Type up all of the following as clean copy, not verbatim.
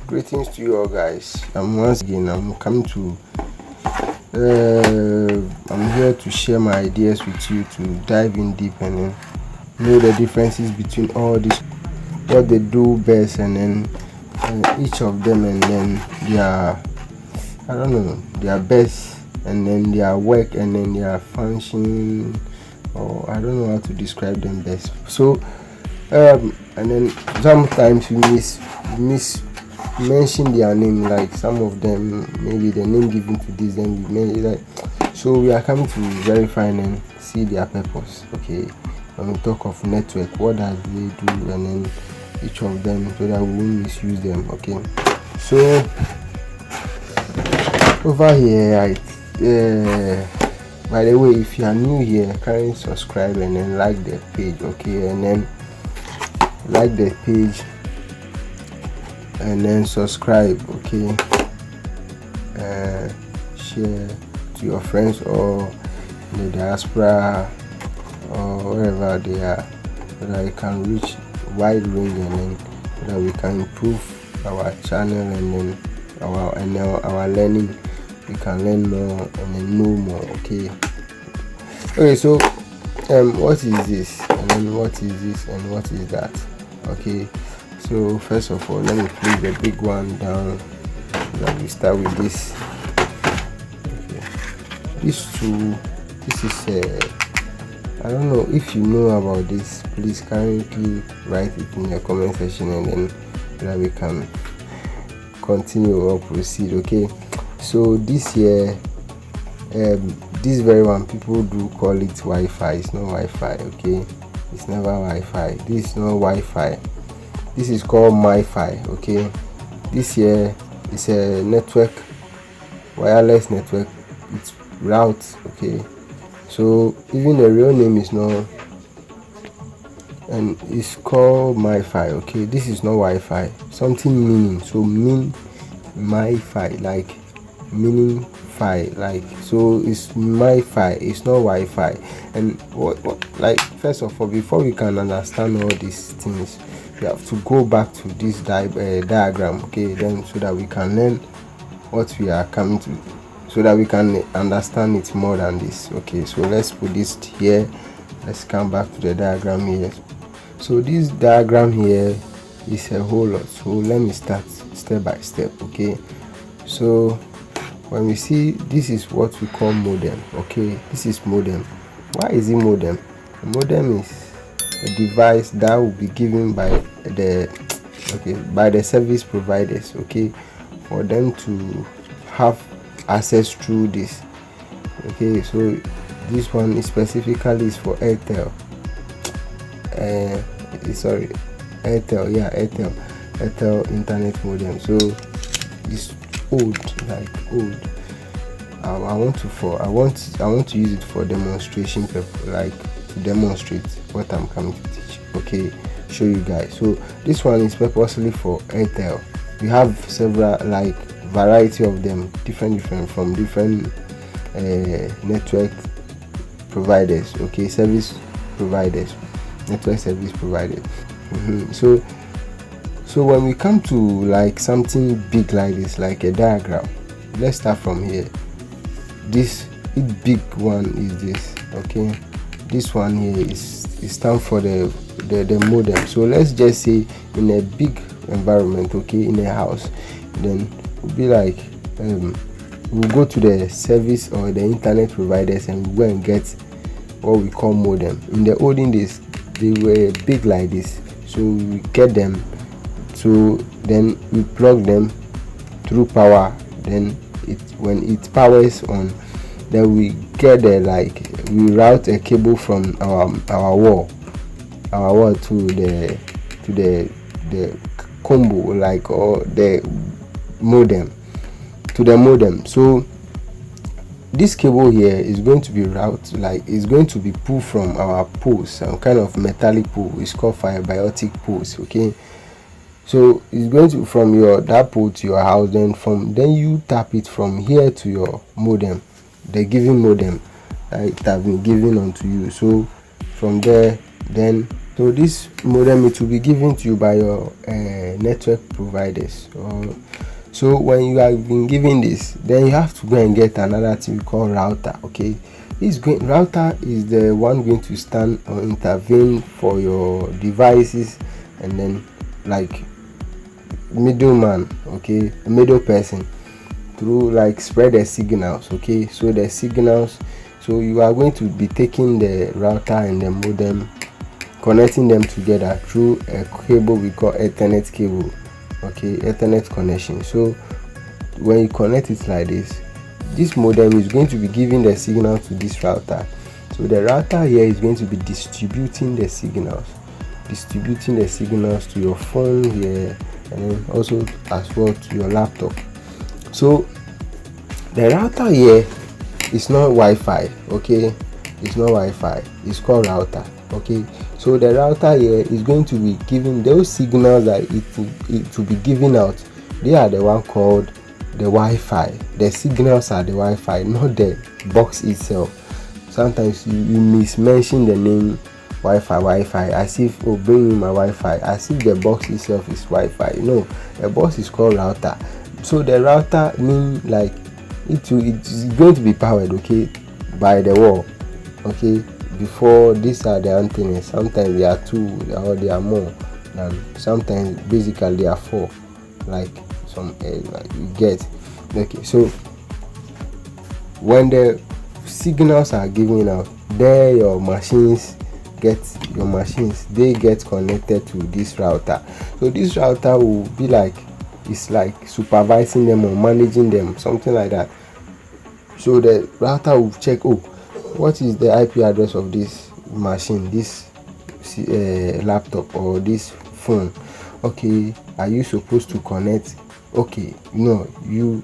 Greetings to you all, guys. Once again, I'm here to share my ideas with you, to dive in deep and then know the differences between all this, what they do best, and then each of them, and then their best, and then their work, and then their function, or I don't know how to describe them best. So and then sometimes we miss mention their name, like some of them, maybe the name given to this, then we may like, so we are coming to verify and see their purpose. Okay, when we talk of network, what does they do, and then each of them, so that we won't misuse them. Okay, so over here, by the way, if you are new here, kindly subscribe and then like the page. Okay, and then like the page and then subscribe. Okay, share to your friends or the diaspora or wherever they are, so that we can reach wide range, and then so that we can improve our channel, and then our learning. We can learn more and then know more. Okay, so what is this, and then what is this, and what is that? Okay, so first of all, let me place the big one down. Let me start with this. Okay, this is I don't know if you know about this. Please kindly write it in the comment section, and then so that we can continue or proceed. Okay, so this here, this very one, people do call it Wi-Fi. It's not Wi-Fi. Okay, it's never Wi-Fi. This is not Wi-Fi. This is called MiFi. Okay, this here is a network, wireless network. It's route. Okay, so even the real name is not, and it's called MiFi. Okay, this is not Wi-Fi. Something meaning, so mean MiFi, like meaning fi, like, so it's MiFi. It's not Wi-Fi. And what like, first of all, before we can understand all these things, we have to go back to this diagram. Okay, then so that we can learn what we are coming to, so that we can understand it more than this. Okay, so let's put this here. Let's come back to the diagram here. So this diagram here is a whole lot, so let me start step by step. Okay, so when we see, this is what we call modem. Okay, this is modem. Why is it modem? A modem is a device that will be given by the service providers. Okay, for them to have access through this. Okay, so this one is specifically is for Airtel. Airtel internet modem. So it's old, like old. I want to use it for demonstration purpose, like to demonstrate what I'm coming to teach. Okay, show you guys. So this one is purposely for Airtel. We have several, like, variety of them, different from different network providers. Okay, service providers, network service providers. So when we come to like something big like this, like a diagram, let's start from here. This big one is this. Okay, this one here is stand for the modem. So let's just say in a big environment, okay, in a house, then we'll be like, we'll go to the service or the internet providers and we go and get what we call modem. In the olden days, they were big like this, so we get them. So then we plug them through power. Then when it powers on, then we get we route a cable from our wall to the combo, like, or the modem, to the modem. So this cable here is going to be routed, like, it's going to be pulled from our poles, some kind of metallic pole. It's called fiber-optic poles. Okay, so it's going to from that pole to your house, then you tap it from here to your modem, the given modem that it has been given onto you. So from there, then So this modem, it will be given to you by your network providers. So when you have been given this, then you have to go and get another thing we call router. Okay, router is the one going to stand or intervene for your devices, and then like middleman, okay, middle person, through like spread the signals. Okay, so the signals, so you are going to be taking the router and the modem, connecting them together through a cable we call Ethernet cable. Okay, Ethernet connection. So when you connect it like this modem is going to be giving the signal to this router. So the router here is going to be distributing the signals to your phone here, and then also as well to your laptop. So the router here is not Wi-Fi. Okay, it's not Wi-Fi, it's called router. Okay, so the router here is going to be giving those signals that it will be giving out. They are the one called the Wi-Fi. The signals are the Wi-Fi, not the box itself. Sometimes you mismention the name Wi-Fi as if, oh, bring me my Wi-Fi, as if the box itself is Wi-Fi. No, the box is called router. So the router means like it's going to be powered, okay, by the wall. Okay, before these are the antennas. Sometimes there are 2 or there are more, and sometimes basically there are 4, like some like you get. Okay, so when the signals are given out, there your machines they get connected to this router. So this router will be like, it's like supervising them or managing them, something like that. So the router will check, oh, what is the IP address of this machine, this laptop or this phone. Okay, are you supposed to connect? Okay, no, you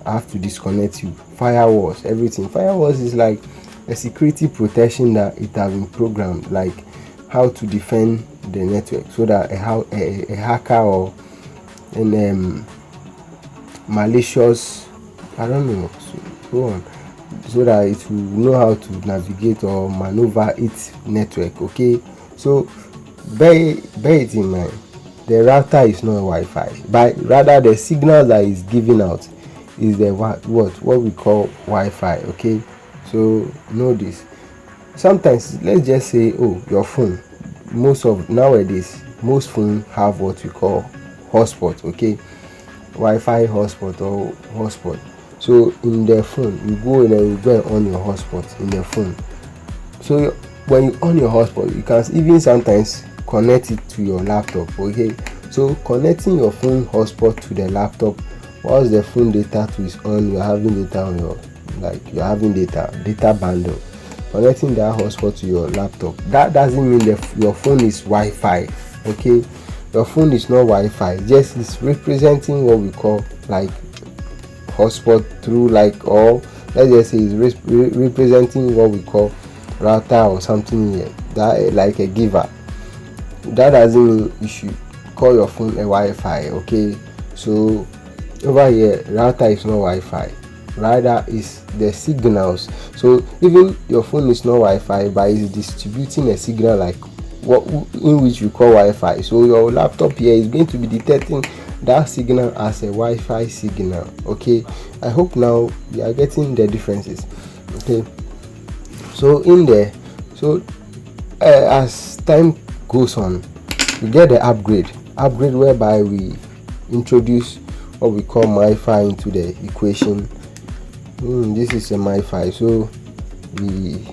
have to disconnect you. Firewalls, everything. Firewalls is like a security protection that it has been programmed, like how to defend the network, so that a hacker or an malicious, I don't know, so on, so that it will know how to navigate or maneuver its network. Okay, so bear it in mind, the router is not Wi-Fi, but rather the signal that is giving out is the what we call Wi-Fi. Okay, so know this. Sometimes, let's just say, oh, your phone, nowadays most phones have what we call hotspot. Okay, Wi-Fi hotspot or hotspot. So in the phone, you go and then you go on your hotspot in the phone. So when you on your hotspot, you can even sometimes connect it to your laptop. Okay, so connecting your phone hotspot to the laptop, whilst the phone data is on, you're having data on your, like you're having data bundle. Connecting that hotspot to your laptop, that doesn't mean your phone is Wi-Fi. Okay, your phone is not Wi-Fi, just it's representing what we call like hotspot through, like, or let's just say it's representing what we call router or something here, that like a giver. That doesn't mean you should call your phone a Wi-Fi. Okay, so over here router is not Wi-Fi, rather is the signals. So even your phone is not Wi-Fi, but it's distributing a signal like what in which you call Wi-Fi. So your laptop here is going to be detecting that signal as a Wi-Fi signal. Okay, I hope now you are getting the differences. Okay, so in there, so as time goes on, we get the upgrade whereby we introduce what we call MiFi into the equation. This is a MiFi, so we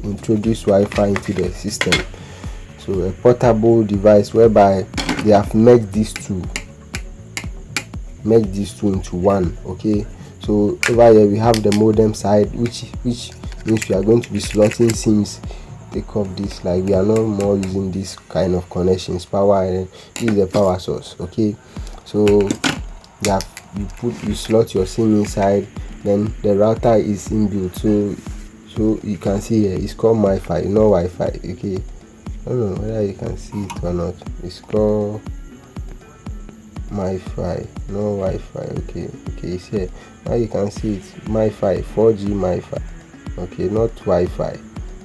introduce Wi-Fi into the system. So a portable device whereby they have merged these two into one. Okay, so over here we have the modem side, which means we are going to be slotting SIMs. Take off this, like we are no more using this kind of connections, power, and this is the power source. Okay, so you slot your SIM inside, then the router is inbuilt. So you can see here it's called MiFi, no Wi-Fi. Okay, I don't know whether you can see it or not. It's called MiFi, no Wi-Fi. Okay, it's here. Now you can see it, MiFi, 4G MiFi. Okay, not Wi-Fi.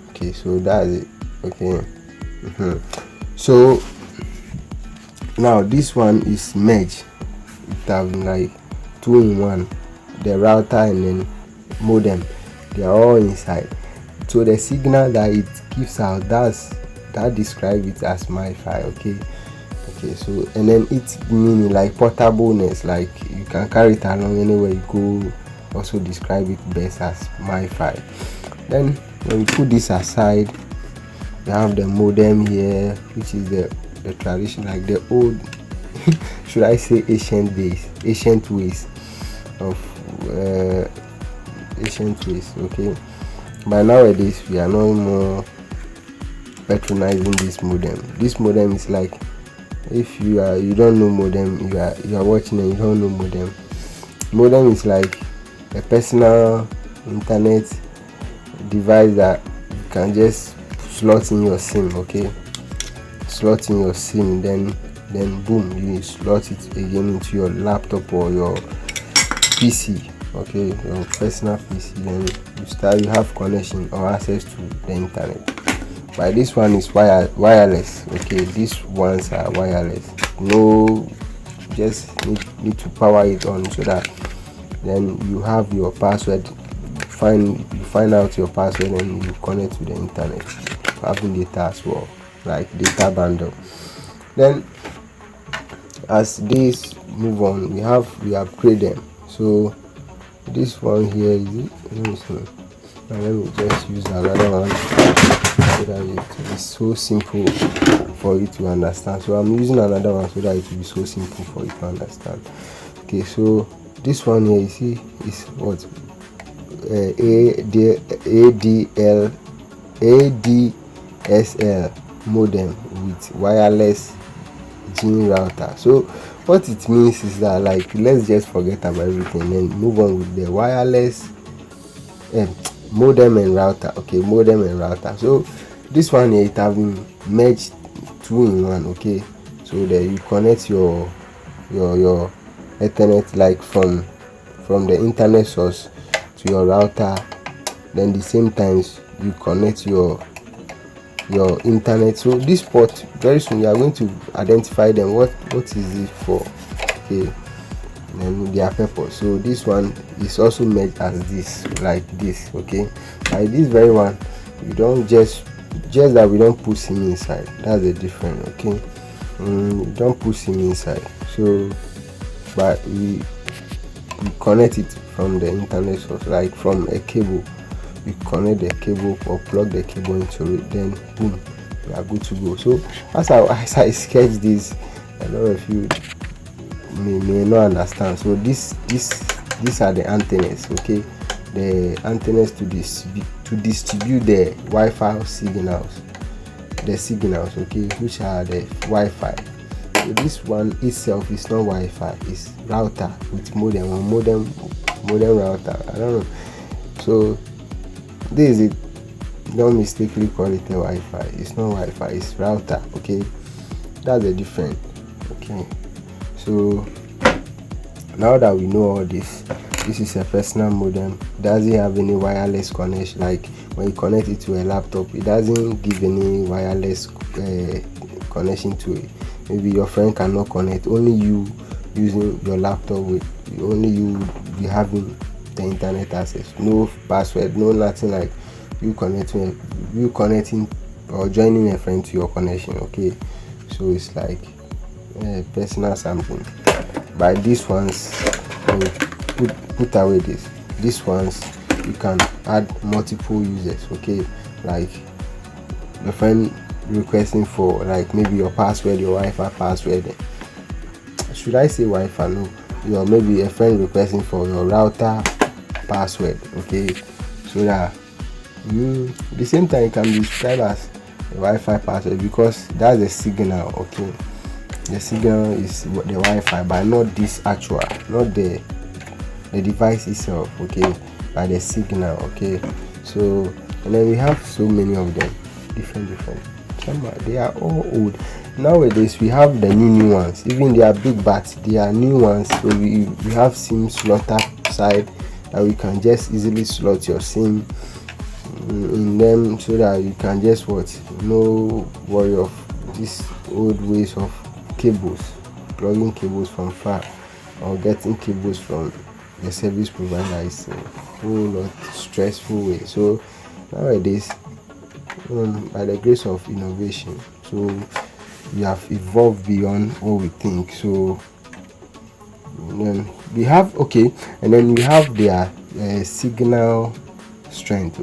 Okay, so that's it. Okay, So now this one is merge. It have like 2 in 1, the router and then modem, they are all inside. So the signal that it gives out, that describe it as MiFi. Okay, so and then it's meaning like portableness, like you can carry it along anywhere you go, also describe it best as MiFi. Then when we put this aside, we have the modem here, which is the tradition, like the old should I say ancient ways of okay. But nowadays we are no more patronizing this modem. This modem is like, if you don't know modem, you are watching and you don't know modem. Modem is like a personal internet device that you can just slot in your SIM. Slot in your SIM, then boom, you slot it again into your laptop or your PC, your personal PC. Then you have connection or access to the internet. But this one is wireless. These ones are wireless. No, just need to power it on, so that then you have your password. You find out your password and you connect to the internet, having data as well, like data bundle. Then as this move on, we upgrade them. So this one here is it. Let me see. Now let me just use another one so that it is so simple for you to understand. So I'm using another one so that it will be so simple for you to understand. Okay, so this one here, you see, is what ADSL modem with wireless GIN router. So what it means is that, like, let's just forget about everything and move on with the wireless modem and router. Modem and router. So this one here, it have been merged 2 in 1. So that you connect your Ethernet, like from the internet source to your router, then the same times you connect your internet. So this port, very soon you are going to identify them, what is it for, and their purpose. So this one is also made as this, like this. Like this very one, you don't just that we don't put SIM inside, that's the difference. You don't put SIM inside, so but we connect it from the internet source, like from a cable. You connect the cable or plug the cable into it, then boom, we are good to go. So as I sketch this, a lot of you may not understand. So these are the antennas. The antennas to distribute the Wi-Fi signals, which are the Wi-Fi. So this one itself is not Wi-Fi, it's router with modem or modem router, I don't know. So this is it. Don't mistakenly call it a Wi-Fi. It's not Wi-Fi, it's router. That's the difference. So now that we know all this is a personal modem. Doesn't have any wireless connection. Like when you connect it to a laptop, it doesn't give any wireless connection to it. Maybe your friend cannot connect, only you using your laptop, with only you be having the internet access, no password, no nothing, like you connecting or joining a friend to your connection. So it's like personal something. By these ones, put away these ones, you can add multiple users. Like the friend requesting for, like, maybe your password, your Wi-Fi password. Should I say Wi-Fi? No, maybe a friend requesting for your router password. So that the same time it can be described as a Wi-Fi password, because that's the signal. The signal is the Wi-Fi, but not this actual, not the device itself. By the signal. So, and then we have so many of them, different. They are all old. Nowadays we have the new ones, even they are big, but they are new ones. So we have SIM slotter side that we can just easily slot your SIM in them, so that you can just no worry of these old ways of cables, plugging cables from far or getting cables from the service provider. Is a whole lot stressful way. So nowadays, by the grace of innovation, so we have evolved beyond what we think. So we have and then we have their signal strength.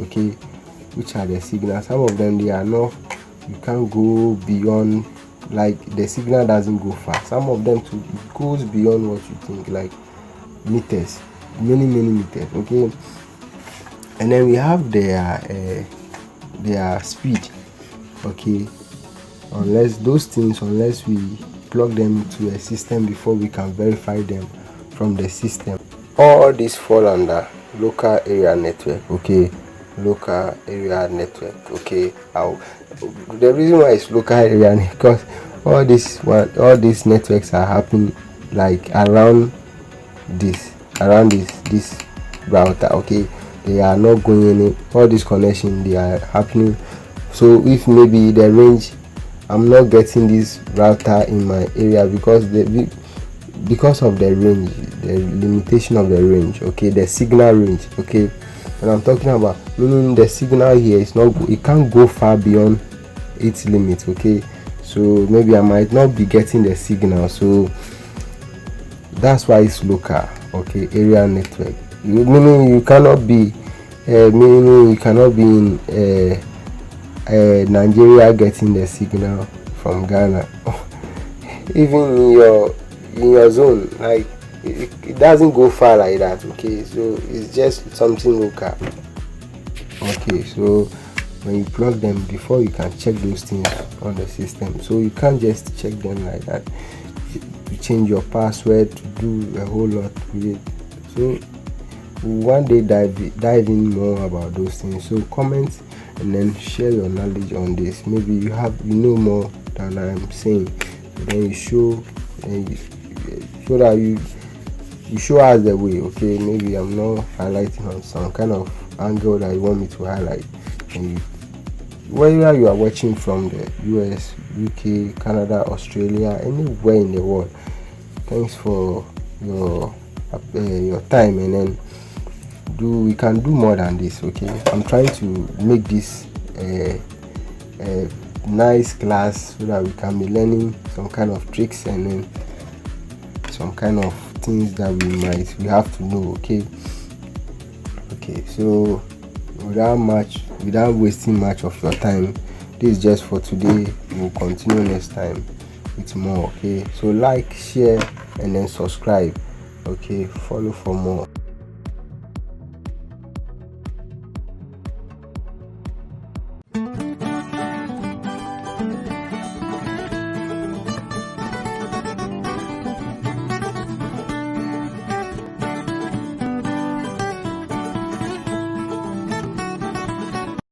Which are the signals? Some of them, they are not, you can't go beyond, like the signal doesn't go far. Some of them too, it goes beyond what you think, like meters, many meters. And then we have their speed. Unless we plug them to a system before we can verify them from the system. All these fall under local area network. Local area network. The reason why it's local area, because all these networks are happening like around this router. They are not going any, all these connections, they are happening. So if maybe the range, I'm not getting this router in my area because of the range, the limitation of the range, the signal range. And I'm talking about, meaning the signal here is not, it can't go far beyond its limit. So maybe I might not be getting the signal, so that's why it's local. Area network, meaning you cannot be in Nigeria getting the signal from Ghana. Even in your zone, like it doesn't go far like that. So it's just something local. So when you plug them, before you can check those things on the system, so you can't just check them like that. To change your password, to do a whole lot with it. So one day dive in more about those things. So comment and then share your knowledge on this. Maybe you know more than I'm saying. Then you show that you show us the way. Maybe I'm not highlighting on some kind of angle that you want me to highlight. And whether you are watching from the US, UK, Canada, Australia, anywhere in the world, thanks for your time. And then we can do more than this. I'm trying to make this a nice class so that we can be learning some kind of tricks and then some kind of things that we have to know. So without wasting much of your time, this is just for today. We'll continue next time with more. So like, share, and then subscribe. Follow for more.